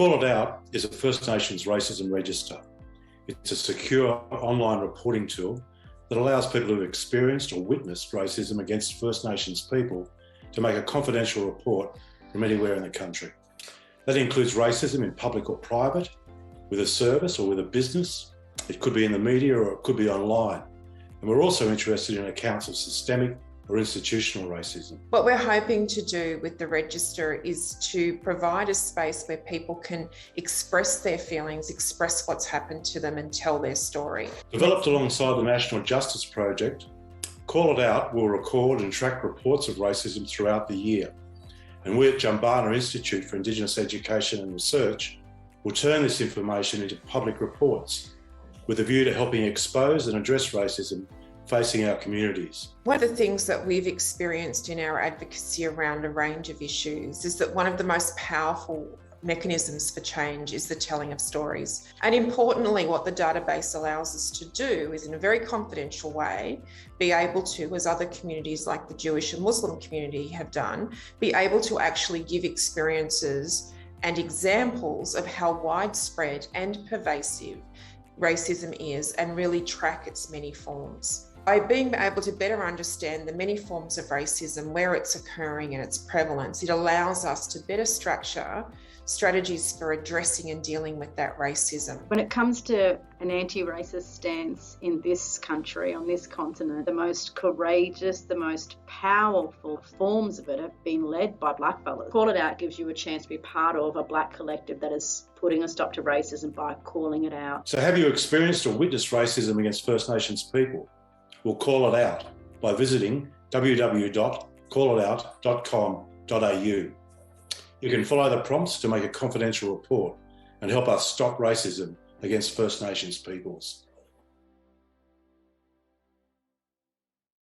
Call It Out is a First Nations racism register. It's a secure online reporting tool that allows people who have experienced or witnessed racism against First Nations people to make a confidential report from anywhere in the country. That includes racism in public or private, with a service or with a business. It could be in the media or it could be online. And we're also interested in accounts of systemic or institutional racism. What we're hoping to do with the register is to provide a space where people can express their feelings, express what's happened to them and tell their story. Developed alongside the National Justice Project, Call It Out will record and track reports of racism throughout the year. And we at Jumbana Institute for Indigenous Education and Research will turn this information into public reports with a view to helping expose and address racism facing our communities. One of the things that we've experienced in our advocacy around a range of issues is that one of the most powerful mechanisms for change is the telling of stories. And importantly, what the database allows us to do is, in a very confidential way, be able to, as other communities like the Jewish and Muslim community have done, be able to actually give experiences and examples of how widespread and pervasive racism is and really track its many forms. By being able to better understand the many forms of racism, where it's occurring and its prevalence, it allows us to better structure strategies for addressing and dealing with that racism. When it comes to an anti-racist stance in this country, on this continent, the most courageous, the most powerful forms of it have been led by blackfellas. Call It Out gives you a chance to be part of a black collective that is putting a stop to racism by calling it out. So have you experienced or witnessed racism against First Nations people? We'll call it out by visiting www.callitout.com.au. You can follow the prompts to make a confidential report and help us stop racism against First Nations peoples.